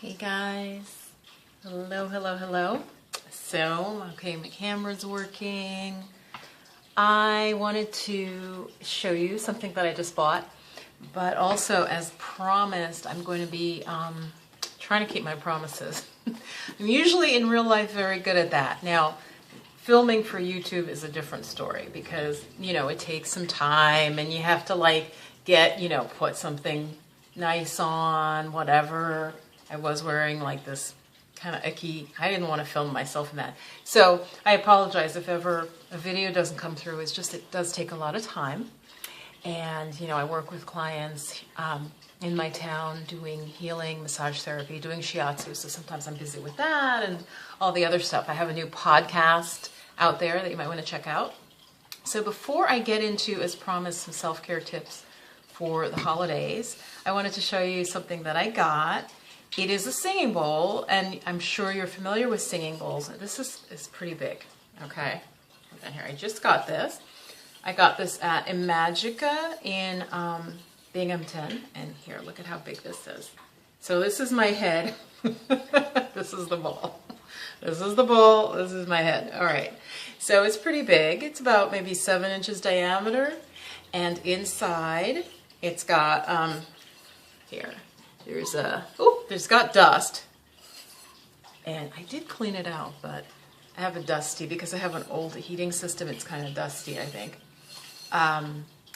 Hey guys, hello. So, okay, my camera's working. I wanted to show you something that I just bought, but also as promised, I'm going to be trying to keep my promises. I'm usually in real life very good at that. Now, filming for YouTube is a different story because, it takes some time and you have to get, put something nice on, whatever. I was wearing this kind of icky, I didn't want to film myself in that. So I apologize if ever a video doesn't come through. It's just, it does take a lot of time. And, I work with clients in my town doing healing, massage therapy, doing shiatsu. So sometimes I'm busy with that and all the other stuff. I have a new podcast out there that you might want to check out. So before I get into, as promised, some self-care tips for the holidays, I wanted to show you something that I got. It is a singing bowl, and I'm sure you're familiar with singing bowls. This is pretty big, okay? And here, I just got this. I got this at Imagica in Binghamton, and here, look at how big this is. So this is my head. This is the bowl. This is the bowl. This is my head. All right. So it's pretty big. It's about maybe 7 inches diameter, and inside it's got here. There's got dust, and I did clean it out, but I have a dusty, because I have an old heating system, it's kind of dusty, I think.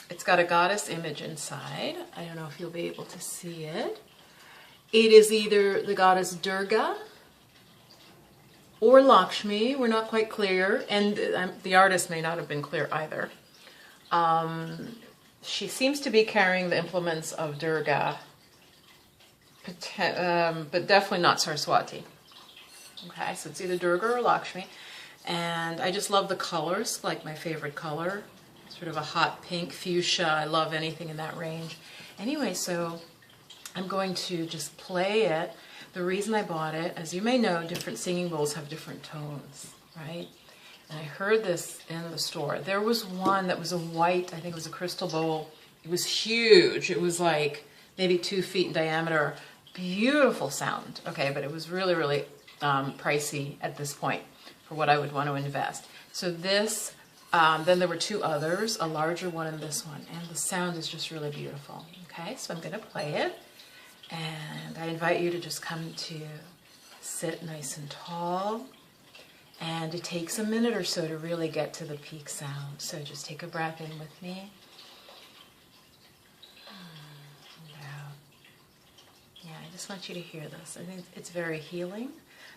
It's got a goddess image inside. I don't know if you'll be able to see it. It is either the goddess Durga or Lakshmi. We're not quite clear, and the artist may not have been clear either. She seems to be carrying the implements of Durga, but definitely not Saraswati. Okay, so it's either Durga or Lakshmi. And I just love the colors, like my favorite color. Sort of a hot pink, fuchsia. I love anything in that range. Anyway, so I'm going to just play it. The reason I bought it, as you may know, different singing bowls have different tones, right? And I heard this in the store. There was one that was a white, I think it was a crystal bowl. It was huge. It was like maybe 2 feet in diameter. Beautiful sound. Okay, but it was really, really pricey at this point for what I would want to invest. So this, then there were 2 others, a larger one and this one, and the sound is just really beautiful. Okay, so I'm going to play it, and I invite you to just come to sit nice and tall, and it takes a minute or so to really get to the peak sound. So just take a breath in with me. Yeah, I just want you to hear this. I think it's very healing.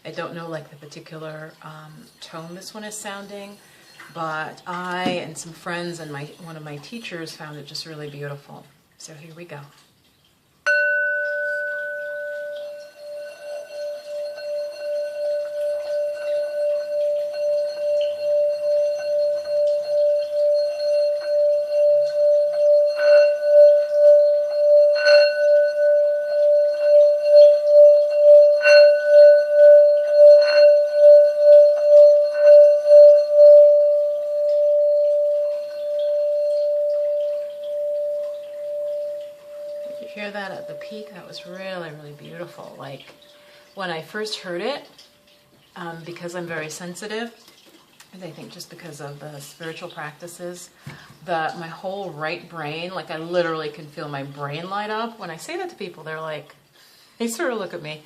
I don't know the particular tone this one is sounding, but I and some friends and one of my teachers found it just really beautiful. So here we go. Hear that at the peak? That was really, really beautiful. When I first heard it, because I'm very sensitive, and I think just because of the spiritual practices, my whole right brain, I literally can feel my brain light up. When I say that to people, they sort of look at me,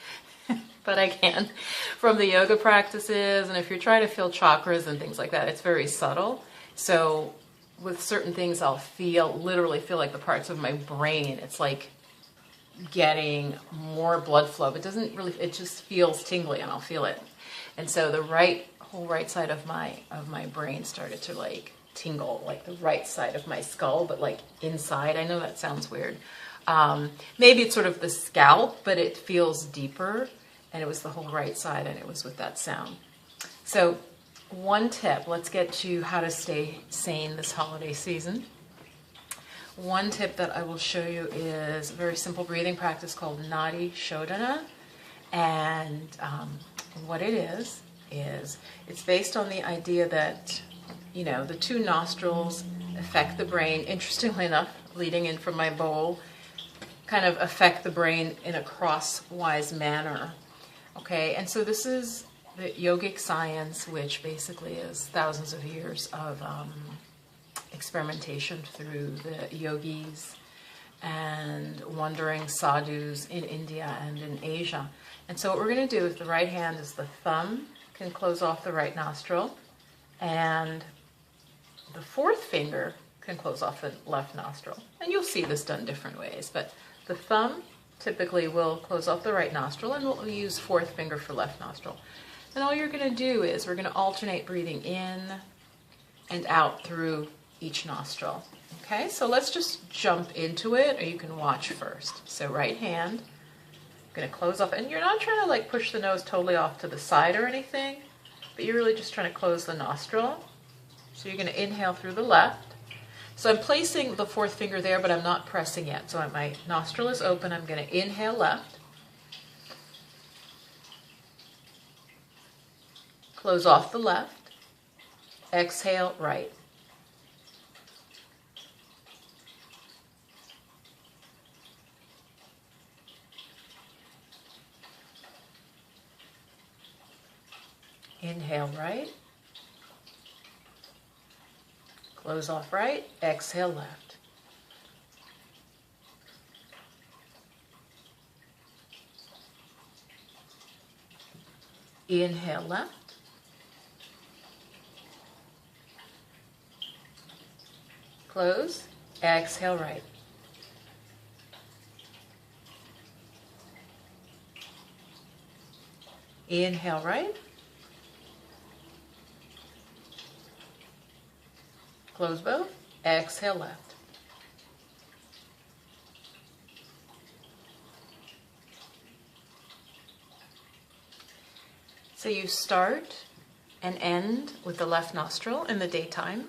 but I can. From the yoga practices, and if you're trying to feel chakras and things like that, it's very subtle. So with certain things, I'll literally feel like the parts of my brain, it's like getting more blood flow, but it just feels tingly, and I'll feel it. And so the whole right side of my brain started to tingle, the right side of my skull, but inside. I know that sounds weird. Maybe it's sort of the scalp, but it feels deeper, and it was the whole right side, and it was with that sound. So one tip, let's get to how to stay sane this holiday season. One tip that I will show you is a very simple breathing practice called Nadi Shodhana. And what it is it's based on the idea that, the 2 nostrils affect the brain. Interestingly enough, leading in from my bowl, kind of affect the brain in a crosswise manner. Okay, and so this is the yogic science, which basically is thousands of years of experimentation through the yogis and wandering sadhus in India and in Asia. And so what we're going to do with the right hand is the thumb can close off the right nostril, and the fourth finger can close off the left nostril. And you'll see this done different ways, but the thumb typically will close off the right nostril, and we'll use fourth finger for left nostril. And all you're going to do is we're going to alternate breathing in and out through each nostril. Okay, so let's just jump into it, or you can watch first. So right hand, going to close off, and you're not trying to like push the nose totally off to the side or anything, but you're really just trying to close the nostril. So you're going to inhale through the left. So I'm placing the fourth finger there, but I'm not pressing yet. So my nostril is open. I'm going to inhale left. Close off the left. Exhale right. Inhale right. Close off right. Exhale left. Inhale left. Close. Exhale right. Inhale right. Close both. Exhale left. So you start and end with the left nostril in the daytime.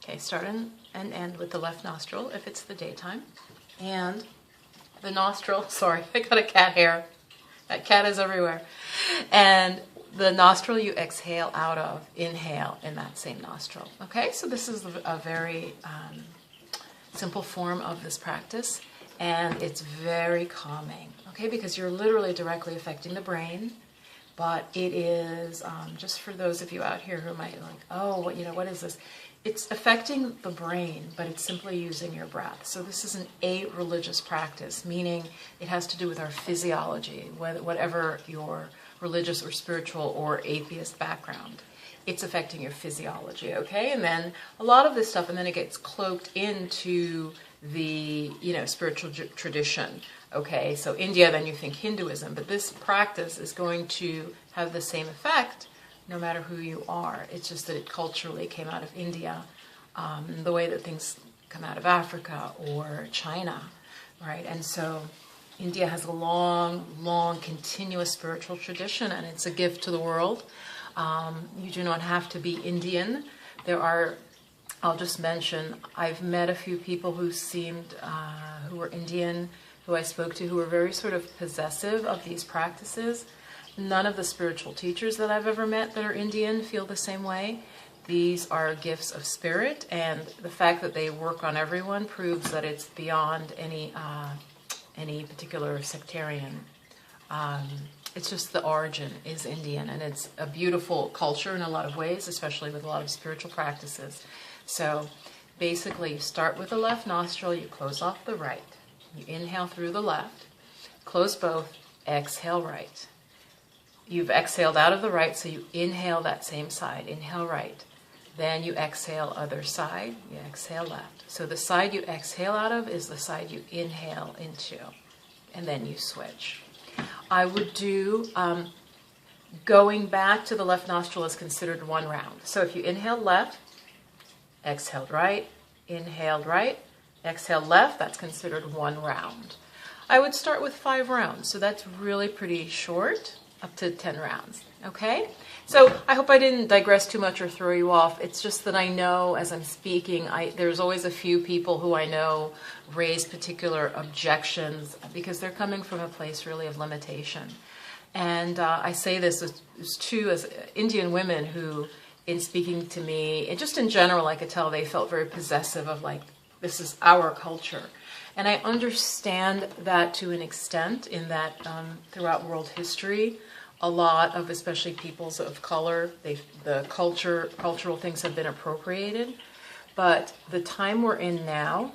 Okay, start and end with the left nostril if it's the daytime. And the nostril, sorry, I got a cat hair. That cat is everywhere. And the nostril you exhale out of, inhale in that same nostril. Okay, so this is a very simple form of this practice, and it's very calming, okay, because you're literally directly affecting the brain, but it is, just for those of you out here who might like, oh, what is this? It's affecting the brain, but it's simply using your breath. So this is an a-religious practice, meaning it has to do with our physiology, whatever your religious or spiritual or atheist background. It's affecting your physiology, okay? And then a lot of this stuff, and then it gets cloaked into the, spiritual tradition, okay? So India, then you think Hinduism, but this practice is going to have the same effect no matter who you are. It's just that it culturally came out of India, the way that things come out of Africa or China, right? And so India has a long, continuous spiritual tradition, and it's a gift to the world. You do not have to be Indian. I'll just mention, I've met a few people who who were Indian, who I spoke to, who were very sort of possessive of these practices. None of the spiritual teachers that I've ever met that are Indian feel the same way. These are gifts of spirit, and the fact that they work on everyone proves that it's beyond any particular sectarian. It's just the origin is Indian, and it's a beautiful culture in a lot of ways, especially with a lot of spiritual practices. So basically, you start with the left nostril, you close off the right. You inhale through the left, close both, exhale right. You've exhaled out of the right, so you inhale that same side, inhale right. Then you exhale other side, you exhale left. So the side you exhale out of is the side you inhale into, and then you switch. I would do, going back to the left nostril is considered one round. So if you inhale left, exhaled right, inhaled right, exhale left, that's considered one round. I would start with 5 rounds, so that's really pretty short, up to 10 rounds, okay? So I hope I didn't digress too much or throw you off. It's just that I know as I'm speaking, there's always a few people who I know raise particular objections because they're coming from a place really of limitation. And I say this as Indian women who, in speaking to me, and just in general, I could tell they felt very possessive of like, this is our culture. And I understand that to an extent, in that throughout world history, a lot of, especially peoples of color, the cultural things have been appropriated. But the time we're in now,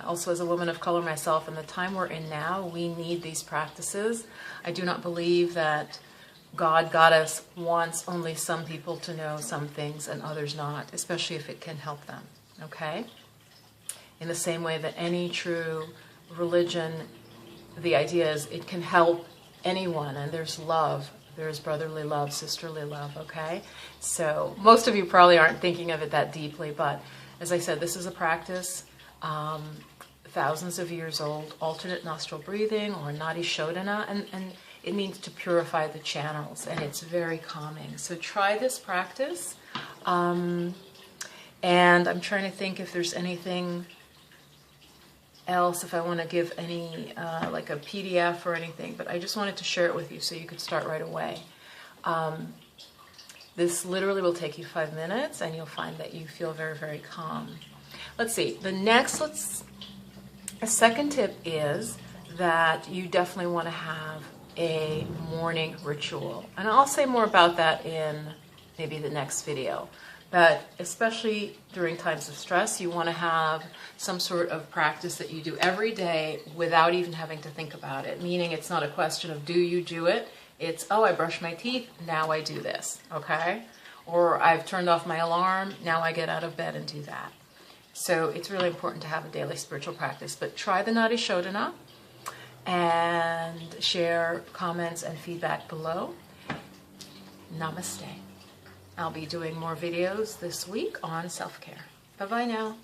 also as a woman of color myself, and the time we're in now, we need these practices. I do not believe that God got us wants only some people to know some things and others not, especially if it can help them, okay? In the same way that any true religion, the idea is it can help anyone, and there's love, there's brotherly love, sisterly love, okay? So most of you probably aren't thinking of it that deeply, but as I said, this is a practice, thousands of years old, alternate nostril breathing, or nadi shodhana, and it means to purify the channels, and it's very calming. So try this practice, and I'm trying to think if there's anything else, if I want to give any, like a PDF or anything, but I just wanted to share it with you so you could start right away. This literally will take you 5 minutes, and you'll find that you feel very, very calm. Let's see, a second tip is that you definitely want to have a morning ritual. And I'll say more about that in maybe the next video. But especially during times of stress, you want to have some sort of practice that you do every day without even having to think about it. Meaning it's not a question of do you do it? It's, oh, I brush my teeth, now I do this, okay? Or I've turned off my alarm, now I get out of bed and do that. So it's really important to have a daily spiritual practice. But try the Nadi Shodhana and share comments and feedback below. Namaste. I'll be doing more videos this week on self-care. Bye-bye now.